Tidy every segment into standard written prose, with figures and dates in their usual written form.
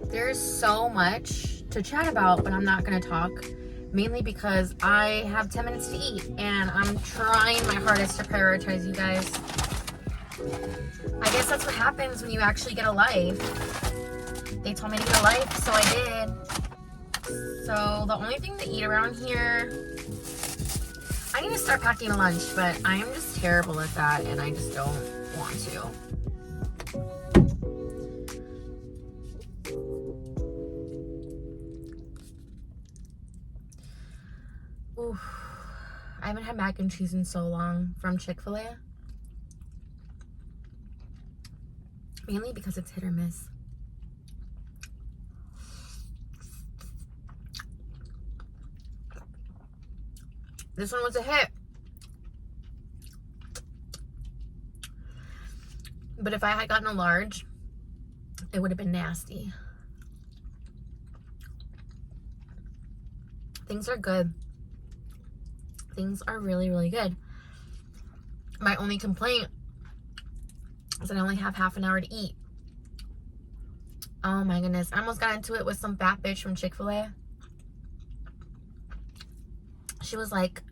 There's so much to chat about, but I'm not going to talk. Mainly because I have 10 minutes to eat. And I'm trying my hardest to prioritize you guys. I guess that's what happens when you actually get a life. They told me to get a life, so I did. So the only thing to eat around here, I need to start packing a lunch, but I am just terrible at that, and I just don't want to. Ooh, I haven't had mac and cheese in so long from Chick-fil-A. Mainly because it's hit or miss. This one was a hit. But if I had gotten a large, it would have been nasty. Things are good. Things are really, really good. My only complaint is that I only have half an hour to eat. Oh my goodness. I almost got into it with some fat bitch from Chick-fil-A. She was like,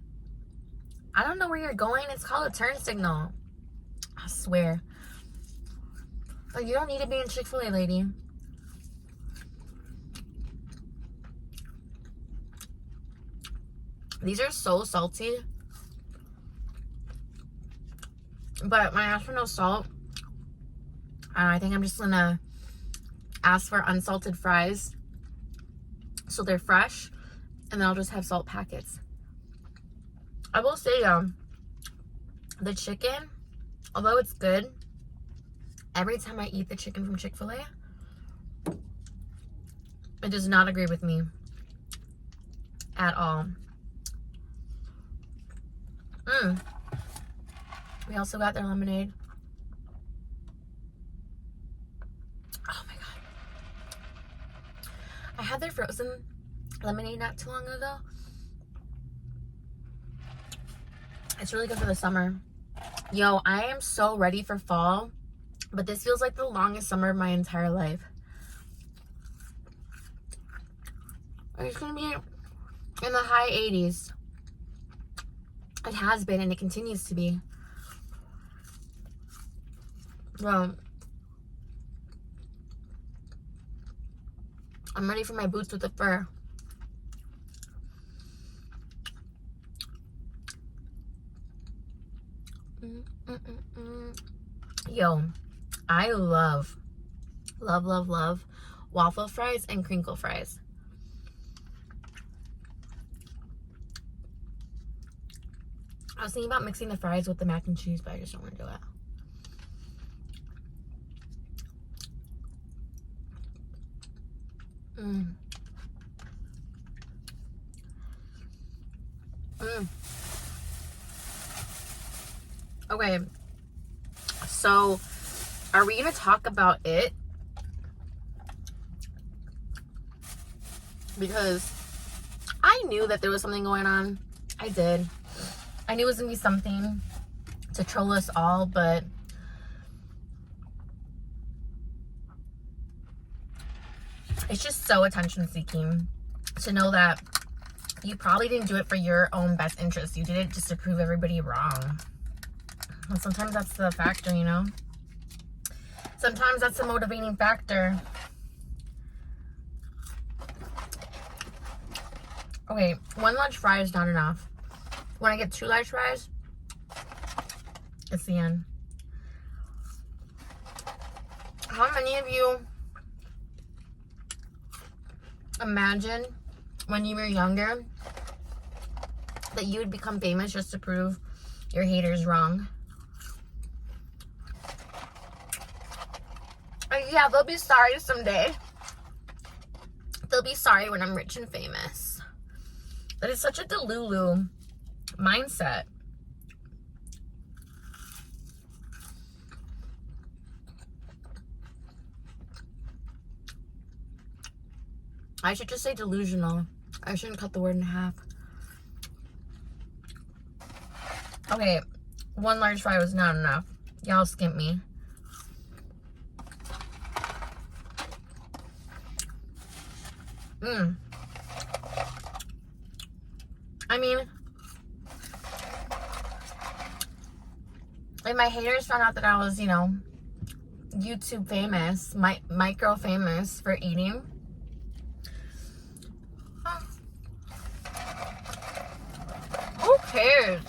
I don't know where you're going. It's called a turn signal. I swear. Like, you don't need to be in Chick-fil-A, lady. These are so salty. But when I asked for no salt, I think I'm just gonna ask for unsalted fries. So they're fresh. And then I'll just have salt packets. I will say, the chicken, although it's good, every time I eat the chicken from Chick-fil-A, it does not agree with me at all. We also got their lemonade. Oh my god. I had their frozen lemonade not too long ago. It's really good for the summer. Yo, I am so ready for fall, but this feels like the longest summer of my entire life. It's gonna be in the high 80s. It has been, and it continues to be. Well, I'm ready for my boots with the fur. Yo, I love waffle fries and crinkle fries. I was thinking about mixing the fries with the mac and cheese, but I just don't want to do it. Okay, so are we gonna talk about it? Because I knew that there was something going on. I did. I knew it was gonna be something to troll us all, but it's just so attention seeking to know that you probably didn't do it for your own best interest. You did it just to prove everybody wrong. And sometimes that's the factor, you know? Sometimes that's the motivating factor. Okay, one large fry is not enough. When I get 2 large fries, it's the end. How many of you imagine when you were younger that you would become famous just to prove your haters wrong? Yeah, they'll be sorry someday. They'll be sorry when I'm rich and famous. That is such a delulu mindset. I should just say delusional. I shouldn't cut the word in half. Okay, 1 large fry was not enough. Y'all skimp me. I mean, if my haters found out that I was, you know, YouTube famous, micro famous for eating, who cares?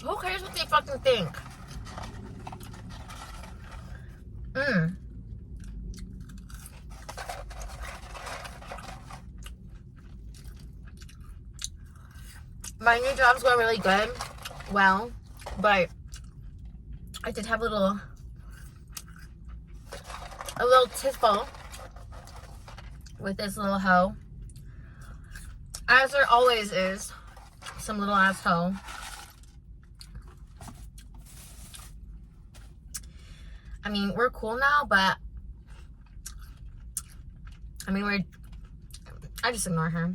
Who cares what they fucking think? My new job's going really good. Well, but I did have a little tiffle with this little hoe. As there always is, some little ass hoe. I mean, we're cool now, but I mean, I just ignore her.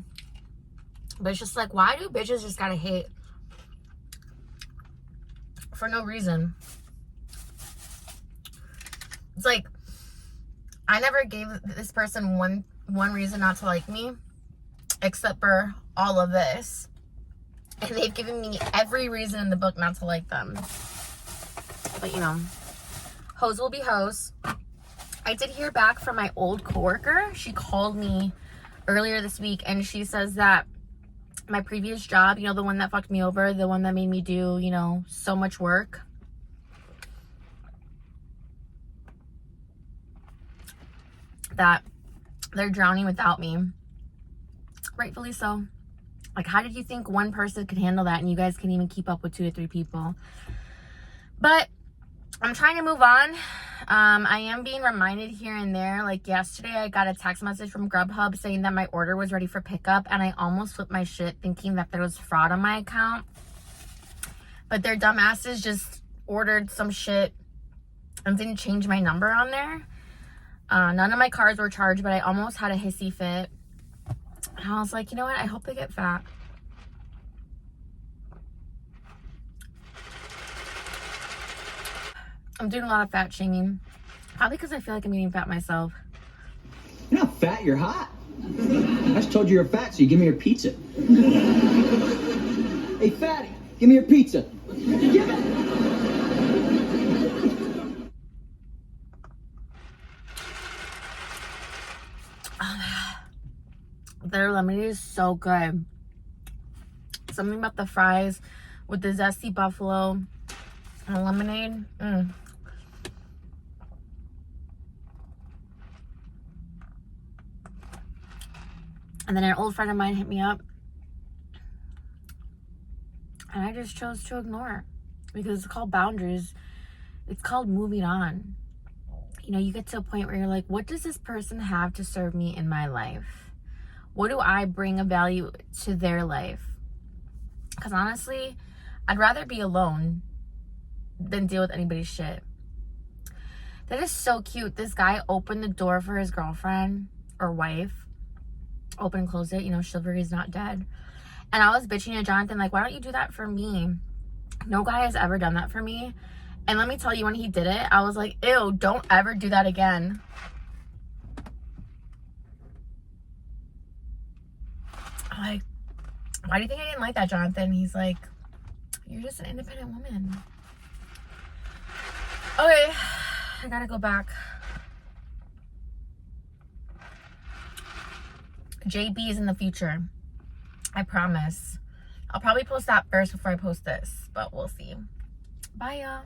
But it's just like, why do bitches just gotta hate for no reason? It's like, I never gave this person one reason not to like me, except for all of this. And they've given me every reason in the book not to like them. But you know, hoes will be hoes. I did hear back from my old coworker. She called me earlier this week and she says that my previous job, you know, the one that fucked me over, the one that made me do, you know, so much work, that they're drowning without me. Rightfully so. Like, how did you think one person could handle that and you guys can even keep up with 2 to 3 people? But I'm trying to move on. I am being reminded here and there. Like yesterday, I got a text message from Grubhub saying that my order was ready for pickup, and I almost flipped my shit thinking that there was fraud on my account. But their dumbasses just ordered some shit and didn't change my number on there. None of my cards were charged, but I almost had a hissy fit. And I was like, you know what? I hope they get fat. I'm doing a lot of fat shaming. Probably because I feel like I'm eating fat myself. You're not fat, you're hot. I just told you you're fat, so you give me your pizza. Hey, fatty, give me your pizza. Give it. Their lemonade is so good. Something about the fries with the zesty buffalo and lemonade. And then an old friend of mine hit me up, and I just chose to ignore it because it's called boundaries. It's called moving on. You know, you get to a point where you're like, what does this person have to serve me in my life? What do I bring of value to their life? Because honestly, I'd rather be alone than deal with anybody's shit. That is so cute. This guy opened the door for his girlfriend or wife. Open and close it, you know, chivalry's not dead. And I was bitching at Jonathan, like, why don't you do that for me? No guy has ever done that for me. And let me tell you, when he did it, I was like, ew, don't ever do that again. I'm like, why do you think I didn't like that, Jonathan? He's like, you're just an independent woman. Okay, I gotta go back. JB is in the future. I promise. I'll probably post that first before I post this, but we'll see. Bye, y'all.